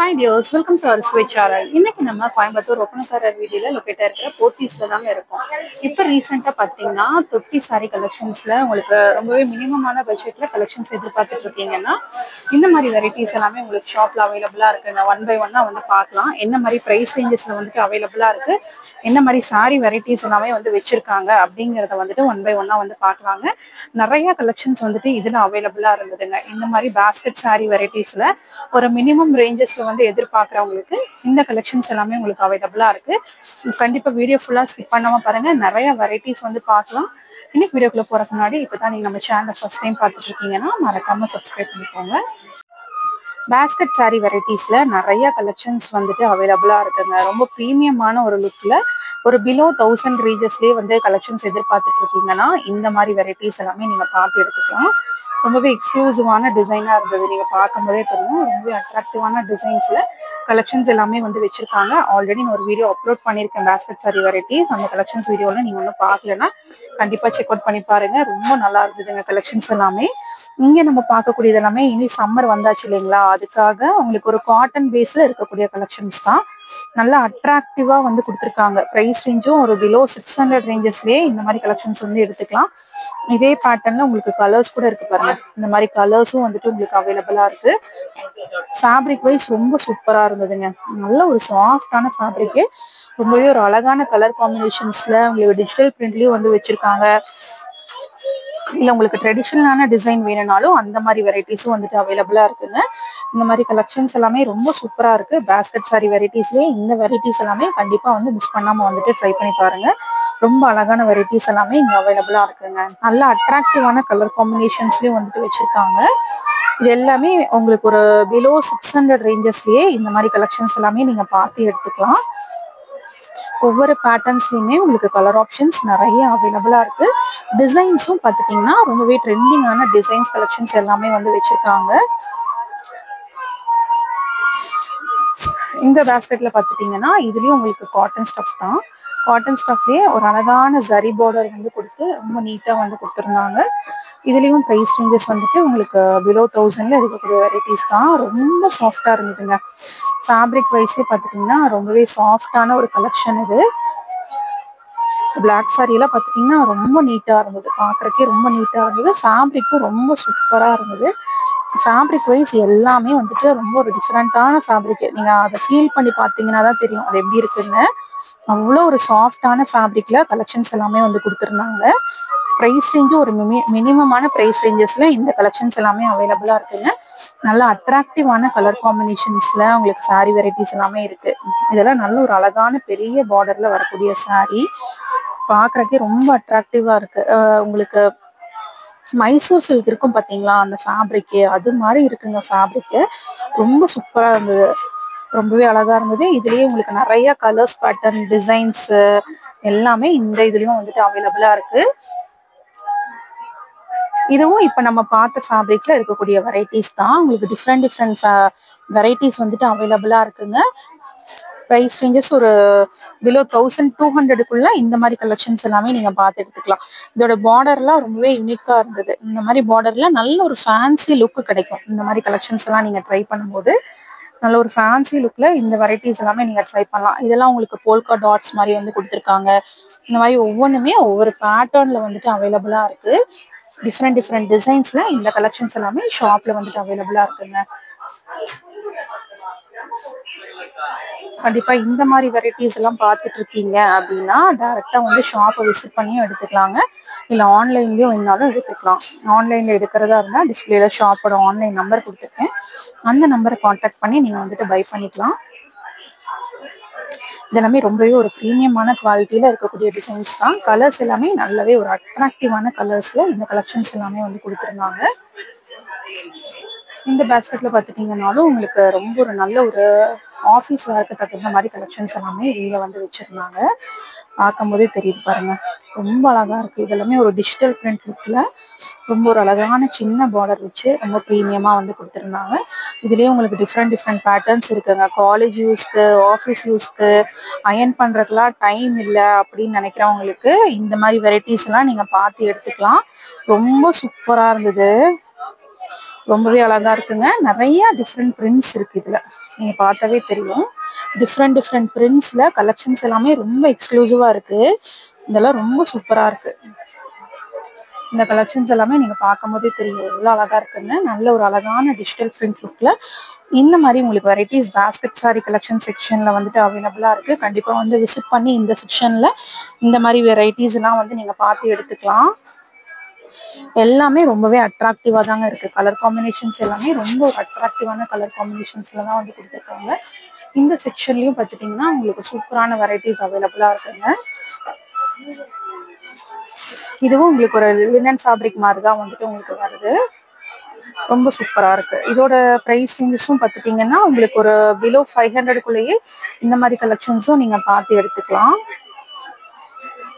Hi dears, welcome to our Switch channel. இன்னைக்கு நம்ம கோயம்புத்தூர் ஒப்பனக்காரர் வீதியில லொக்கேட் இருக்கிற போத்தீஸ்ல தாங்க இருக்கோம். இப்போ ரீசெண்டா பாத்தீங்கன்னா தொட்டி சாரி கலெக்ஷன்ஸ்ல உங்களுக்கு ரொம்பவே மினிமமான பட்ஜெட்ல கலெக்ஷன்ஸ் எதிர்பார்த்துட்டு இருக்கீங்கன்னா இந்த மாதிரி வெரைட்டிஸ் எல்லாமே உங்களுக்கு ஷாப்ல அவைலபிளா இருக்குங்க. ஒன் பை ஒன்னா வந்து பார்க்கலாம் என்ன மாதிரி பிரைஸ் ரேஞ்சஸ்ல வந்துட்டு அவைலபிளா இருக்கு, என்ன மாதிரி சாரி வெரைட்டிஸ் எல்லாமே வந்து வச்சிருக்காங்க அப்படிங்கறத வந்துட்டு ஒன் பை ஒன்னா வந்து பார்க்கலாங்க. நிறைய கலெக்ஷன்ஸ் வந்துட்டு இதுல அவைலபிளா இருந்ததுங்க. இந்த மாதிரி பேஸ்கெட் சாரி வெரைட்டிஸ்ல ஒரு மினிமம் ரேஞ்சஸ்ல வந்து எதிர்பார்க்குறவங்களுக்கு இந்த கலெக்ஷன்ஸ் எல்லாமே உங்களுக்கு அவைலபிளா இருக்கு. கண்டிப்பா வீடியோ ஃபுல்லா ஸ்கிப் பண்ணாம பாருங்க, நிறைய வெரைட்டிஸ் வந்து பார்க்கலாம். இன்னைக்கு வீடியோக்குள்ள போறதுக்கு முன்னாடி இப்பதான் நீங்க நம்ம சேனலை ஃபர்ஸ்ட் டைம் பார்த்துட்டு இருக்கீங்கன்னா மறக்காம சப்ஸ்கிரைப் பண்ணிக்கோங்க. பேஸ்கெட் சாரி வெரைட்டிஸ்ல நிறைய கலெக்ஷன்ஸ் வந்துட்டு அவைலபிளா இருக்குங்க. ரொம்ப ப்ரீமியமான ஒரு லுக்ல ஒரு பிலோ 1000 ரீஜஸ்லயே வந்து கலெக்ஷன்ஸ் எதிர்பார்த்துட்டு இருக்கீங்கன்னா இந்த மாதிரி வெரைட்டிஸ் எல்லாமே நீங்க பார்த்து எடுத்துக்கலாம். ரொம்பவே எக்ஸ்க்ளூசிவான டிசைனா இருந்தது, நீங்க பார்க்கும் போதே தெரியும். ரொம்பவே அட்ராக்டிவான டிசைன்ஸ்ல கலெக்ஷன்ஸ் எல்லாமே வந்து வச்சிருக்காங்க. ஆல்ரெடி நான் ஒரு வீடியோ அப்லோட் பண்ணியிருக்கேன் பேஸ்கெட் சாரி வெரைட்டிஸ். அந்த கலெக்ஷன்ஸ் வீடியோல நீங்க ஒன்றும் பார்க்கலன்னா கண்டிப்பா செக் அவுட் பண்ணி பாருங்க. ரொம்ப நல்லா இருந்ததுங்க கலெக்ஷன்ஸ் எல்லாமே. இங்க நம்ம பார்க்கக்கூடியது எல்லாமே இனி சம்மர் வந்தாச்சு இல்லைங்களா, அதுக்காக உங்களுக்கு ஒரு காட்டன் பேஸ்ல இருக்கக்கூடிய கலெக்ஷன்ஸ் தான். நல்லா அட்ராக்டிவா வந்து கொடுத்துருக்காங்க. பிரைஸ் ரேஞ்சும் ஒரு பிலோ 600 ரேஞ்சஸ்லயே இந்த மாதிரி கலெக்ஷன்ஸ் வந்து எடுத்துக்கலாம். இதே பேட்டர்ன்ல உங்களுக்கு கலர்ஸ் கூட இருக்கு பாருங்க. இந்த மாதிரி கலர்ஸும் வந்துட்டு உங்களுக்கு அவைலபிளா இருக்கு. ஃபேப்ரிக் வைஸ் ரொம்ப சூப்பரா இருந்ததுங்க. நல்ல ஒரு சாஃப்டான ஃபேப்ரிக், ரொம்பவே ஒரு அழகான கலர் காம்பினேஷன்ஸ்ல உங்களுக்கு டிஜிட்டல் பிரிண்ட்லயும் வந்து வச்சிருக்காங்க. இல்ல உங்களுக்கு ட்ரெடிஷனலான டிசைன் வேணும்னாலும் அந்த மாதிரி வெரைட்டிஸும் வந்துட்டு அவைலபிளா இருக்குங்க. இந்த மாதிரி கலெக்ஷன்ஸ் எல்லாமே ரொம்ப சூப்பரா இருக்கு. பேஸ்கெட் சாரி வெரைட்டிஸ்லயே இந்த வெரைட்டிஸ் எல்லாமே கண்டிப்பா வந்து மிஸ் பண்ணாம வந்துட்டு ட்ரை பண்ணி பாருங்க. ரொம்ப அழகான வெரைட்டிஸ் எல்லாமே இங்க அவைலபிளா இருக்குங்க. நல்ல அட்ராக்டிவான கலர் காம்பினேஷன்ஸ்லயும் வந்துட்டு வச்சிருக்காங்க. இது எல்லாமே உங்களுக்கு ஒரு பிலோ 600 ரேஞ்சஸ்லயே இந்த மாதிரி கலெக்ஷன்ஸ் எல்லாமே நீங்க பார்த்து எடுத்துக்கலாம். ஒவ்வொரு பேட்டர்ன்ஸ்லயுமே உங்களுக்கு கலர் ஆப்ஷன்ஸ் நிறைய அவைலபிளா இருக்கு. டிசைன்ஸும் பார்த்துட்டீங்கன்னா ரொம்பவே ட்ரெண்டிங்கான டிசைன்ஸ் கலெக்ஷன்ஸ் எல்லாமே வந்து வச்சிருக்காங்க. இந்த பேஸ்கெட்ல பார்த்துட்டீங்கன்னா இதுலயும் உங்களுக்கு காட்டன் ஸ்டஃப் தான். காட்டன் ஸ்டஃப்லயே ஒரு அழகான ஜரி பார்டர் வந்து கொடுத்து ரொம்ப நீட்டா வந்து கொடுத்துருந்தாங்க. இதுலயும் பிரைஸ் ரேஞ்சஸ் வந்துட்டு உங்களுக்கு பிலோ 1000ல இருக்கக்கூடிய வெரைட்டிஸ் தான். ரொம்ப சாஃப்டா இருந்ததுங்க. ஃபேப்ரிக் வைஸ்ல பார்த்துட்டீங்கன்னா ரொம்பவே சாஃப்டான ஒரு கலெக்ஷன் இது. பிளாக் சாரி எல்லாம் பார்த்துட்டீங்கன்னா ரொம்ப நீட்டா இருந்தது, பார்க்கறக்கே ரொம்ப நீட்டா இருந்தது. ஃபேப்ரிக்கும் ரொம்ப சூப்பரா இருந்தது. ஃபேப்ரிக் வைஸ் எல்லாமே வந்துட்டு ரொம்ப ஒரு டிஃப்ரெண்டான ஃபேப்ரிக். நீங்க அதை ஃபீல் பண்ணி பார்த்தீங்கன்னா தான் தெரியும் அது எப்படி இருக்குன்னு. அவ்வளோ ஒரு சாஃப்டான ஃபேப்ரிக்ல கலெக்ஷன்ஸ் எல்லாமே வந்து கொடுத்துருந்தாங்க. ப்ரைஸ் ரேஞ்சும் ஒரு மினிமமான ப்ரைஸ் ரேஞ்சஸ்ல இந்த கலெக்ஷன்ஸ் எல்லாமே அவைலபிளா இருக்குங்க. நல்ல அட்ராக்டிவான கலர் காம்பினேஷன்ஸ்ல உங்களுக்கு சாரி வெரைட்டிஸ் எல்லாமே இருக்கு. இதெல்லாம் நல்ல ஒரு அழகான பெரிய பார்டர்ல வரக்கூடிய சாரி, பார்க்கறக்கே ரொம்ப அட்ராக்டிவா இருக்கு. உங்களுக்கு மைசூர் சில்க் இருக்கும் பாத்தீங்களா, அந்த ஃபேப்ரிக் அது மாதிரி இருக்குங்க. ஃபேப்ரிக் ரொம்ப சூப்பரா இருந்தது, ரொம்பவே அழகா இருந்தது. இதுலயே உங்களுக்கு நிறைய கலர்ஸ், பேட்டர்ன், டிசைன்ஸ் எல்லாமே இந்த இதுலயும் வந்துட்டு அவைலபிளா இருக்கு. இதுவும் இப்ப நம்ம பார்த்த ஃபேப்ரிக்ல இருக்கக்கூடிய வெரைட்டிஸ் தான். உங்களுக்கு டிஃப்ரெண்ட் வெரைட்டிஸ் வந்துட்டு அவைலபிளா இருக்குங்க. ப்ரைஸ் ரேஞ்சஸ் ஒரு பிலோ 1200க்குள்ள இந்த மாதிரி கலெக்ஷன்ஸ் எல்லாமே நீங்க பார்த்து எடுத்துக்கலாம். இதோட பார்டர்லாம் ரொம்பவே யூனிக்கா இருந்தது. இந்த மாதிரி பார்டர்ல நல்ல ஒரு ஃபேன்சி லுக் கிடைக்கும். இந்த மாதிரி கலெக்ஷன்ஸ் எல்லாம் நீங்க ட்ரை பண்ணும்போது நல்ல ஒரு ஃபேன்சி லுக்ல இந்த வெரைட்டிஸ் எல்லாமே நீங்க ட்ரை பண்ணலாம். இதெல்லாம் உங்களுக்கு போல்கா டாட்ஸ் மாதிரி வந்து கொடுத்துருக்காங்க. இந்த மாதிரி ஒவ்வொன்றுமே ஒவ்வொரு பேட்டர்ன்ல வந்துட்டு அவைலபிளா இருக்கு. டிஃப்ரெண்ட் டிசைன்ஸ்ல இந்த கலெக்ஷன்ஸ் எல்லாமே ஷாப்ல வந்துட்டு அவைலபிளா இருக்குங்க. கண்டிப்பா இந்த மாதிரி வெரைட்டிஸ் எல்லாம் பார்த்துட்டு இருக்கீங்க அப்படின்னா டைரக்டா வந்து ஷாப்பை விசிட் பண்ணியும் எடுத்துக்கலாங்க. இல்ல ஆன்லைன்லயும் வேணாலும் எடுத்துக்கலாம். ஆன்லைன்ல எடுக்கிறதா இருந்தா டிஸ்பிளேல ஷாப்போட ஆன்லைன் நம்பர் கொடுத்துருக்கேன், அந்த நம்பரை கான்டாக்ட் பண்ணி நீங்க வந்துட்டு பை பண்ணிக்கலாம். இதெல்லாமே ரொம்பவே ஒரு ப்ரீமியமான குவாலிட்டியில இருக்கக்கூடிய டிசைன்ஸ் தான். கலர்ஸ் எல்லாமே நல்லாவே ஒரு அட்ராக்டிவான கலர்ஸ்ல இந்த கலெக்ஷன்ஸ் எல்லாமே வந்து கொடுத்துருந்தாங்க. இந்த பேஸ்கெட்ல பார்த்துட்டீங்கன்னாலும் உங்களுக்கு ரொம்ப ஒரு நல்ல ஒரு ஆஃபீஸ் வேர்க்கு தகுந்த மாதிரி கலெக்ஷன்ஸ் எல்லாமே இங்கே வந்து வச்சிருந்தாங்க. பார்க்கும் போதே தெரியுது பாருங்க, ரொம்ப அழகா இருக்கு. இதெல்லாமே ஒரு டிஜிட்டல் பிரிண்ட் லுக்ல ரொம்ப ஒரு அழகான சின்ன பார்டர் வச்சு ரொம்ப ப்ரீமியமா வந்து கொடுத்துருந்தாங்க. இதுலயே உங்களுக்கு டிஃப்ரெண்ட் பேட்டர்ன்ஸ் இருக்குங்க. காலேஜ் யூஸ்க்கு, ஆஃபீஸ் யூஸ்க்கு, அயன் பண்றதுக்குலாம் டைம் இல்லை அப்படின்னு நினைக்கிறவங்களுக்கு இந்த மாதிரி வெரைட்டிஸ் எல்லாம் நீங்க பார்த்து எடுத்துக்கலாம். ரொம்ப சூப்பரா இருந்தது. ரொம்பவே அழகா இருக்குங்க. நிறைய டிஃப்ரெண்ட் பிரிண்ட்ஸ் இருக்கு இதுல. நீங்க பார்த்தாவே தெரியும். டிஃப்ரெண்ட் பிரிண்ட்ஸ்ல கலெக்ஷன்ஸ் எல்லாமே ரொம்ப எக்ஸ்க்ளூசிவா இருக்கு. இதெல்லாம் ரொம்ப சூப்பரா இருக்கு. இந்த கலெக்ஷன்ஸ் எல்லாமே நீங்க பார்க்கும்போதே தெரியும் எவ்வளவு அழகா இருக்குன்னு. நல்ல ஒரு அழகான டிஜிட்டல் பிரிண்ட் லுக்ல இந்த மாதிரி உங்களுக்கு வெரைட்டிஸ் பேஸ்கெட் சாரி கலெக்ஷன் செக்ஷன்ல வந்துட்டு அவைலபிளா இருக்கு. கண்டிப்பா வந்து விசிட் பண்ணி இந்த செக்ஷன்ல இந்த மாதிரி வெரைட்டிஸ் எல்லாம் வந்து நீங்க பார்த்து எடுத்துக்கலாம். எல்லாமே ரொம்பவே அட்ராக்டிவா தாங்க இருக்கு. கலர் காம்பினேஷன்ஸ் எல்லாமே ரொம்ப அட்ராக்டிவான கலர் காம்பினேஷன்ஸ்ல தான் வந்து கொடுத்துருக்காங்க. இந்த செக்ஷன்லயும் பார்த்துட்டீங்கன்னா உங்களுக்கு சூப்பரான வெரைட்டிஸ் அவைலபிளா இருக்குங்க. இதுவும் உங்களுக்கு ஒரு லினன் ஃபேப்ரிக் மாதிரி தான் வந்துட்டு உங்களுக்கு வருது. ரொம்ப சூப்பரா இருக்கு. இதோட பிரைஸ் ரேஞ்சஸும் பார்த்துட்டீங்கன்னா உங்களுக்கு ஒரு பிலோ 500க்குள்ளேயே இந்த மாதிரி கலெக்ஷன்ஸும் நீங்க பார்த்து எடுத்துக்கலாம்.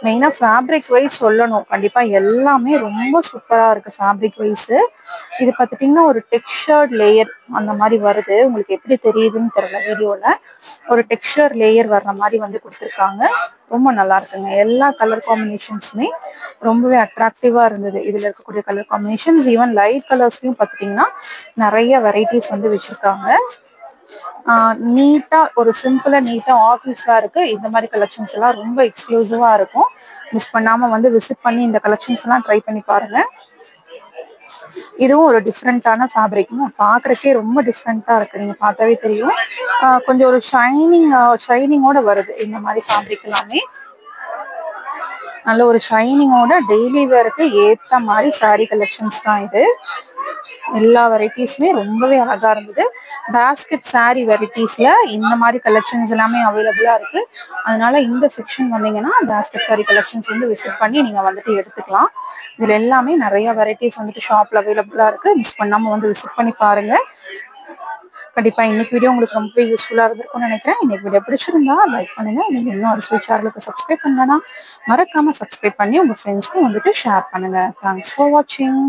மெயினா ஃபேப்ரிக் வைஸ் சொல்லணும், கண்டிப்பா எல்லாமே ரொம்ப சூப்பரா இருக்கு ஃபேப்ரிக் வைஸ். இது பார்த்துட்டீங்கன்னா ஒரு டெக்ஸ்சர்ட் லேயர் அந்த மாதிரி வருது. உங்களுக்கு எப்படி தெரியுதுன்னு தெரியல வீடியோல. ஒரு டெக்ஸ்சர் லேயர் வர்ற மாதிரி வந்து கொடுத்துருக்காங்க. ரொம்ப நல்லா இருக்குங்க. எல்லா கலர் காம்பினேஷன்ஸுமே ரொம்பவே அட்ராக்டிவா இருந்தது. இதுல இருக்கக்கூடிய கலர் காம்பினேஷன்ஸ் ஈவன் லைட் கலர்ஸ்லயும் பார்த்துட்டீங்கன்னா நிறைய வெரைட்டிஸ் வந்து வச்சிருக்காங்க. நீட்டா ஒரு சிம்பிளா நீட்டா ஆஃபீஸ் வேருக்கு இந்த மாதிரி கலெக்ஷன்ஸ் எல்லாம் ரொம்ப எக்ஸ்க்ளூசிவா இருக்கும். மிஸ் பண்ணாம வந்து விசிட் பண்ணி இந்த கலெக்ஷன்ஸ் எல்லாம் ட்ரை பண்ணி பாருங்க. இதுவும் ஒரு டிஃப்ரெண்டான ஃபேப்ரிக், பார்க்கறதுக்கே ரொம்ப டிஃப்ரெண்டா இருக்கு. நீங்க பார்த்தாவே தெரியும். கொஞ்சம் ஒரு ஷைனிங்கோட வருது இந்த மாதிரி ஃபேப்ரிக் எல்லாமே. நல்ல ஒரு ஷைனிங்கோட டெய்லி வேருக்கு ஏத்த மாதிரி சாரி கலெக்ஷன்ஸ் தான் இது. எல்லா வெரைட்டிஸுமே ரொம்பவே அழகா இருந்தது. பேஸ்கெட் சாரி வெரைட்டிஸ்ல இந்த மாதிரி கலெக்ஷன்ஸ் எல்லாமே அவைலபிளா இருக்கு. அதனால இந்த செக்ஷன் வந்தீங்கன்னா பேஸ்கெட் சாரி கலெக்ஷன்ஸ் வந்து விசிட் பண்ணி நீங்க வந்துட்டு எடுத்துக்கலாம். இதுல எல்லாமே நிறைய வெரைட்டிஸ் வந்துட்டு ஷாப்ல அவைலபிளா இருக்கு. மிஸ் பண்ணாம வந்து விசிட் பண்ணி பாருங்க. கண்டிப்பா இன்னைக்கு வீடியோ உங்களுக்கு ரொம்ப யூஸ்ஃபுல்லா இருந்திருக்கும்னு நினைக்கிறேன். இன்னைக்கு வீடியோ பிடிச்சிருந்தா லைக் பண்ணுங்க. நீங்க இன்னும் அரசு சேனலுக்கு சப்ஸ்கிரைப் பண்ணலன்னா மறக்காம சப்ஸ்கிரைப் பண்ணி உங்க ஃப்ரெண்ட்ஸ்க்கும் வந்துட்டு ஷேர் பண்ணுங்க. தேங்க்ஸ் ஃபார் வாட்சிங்.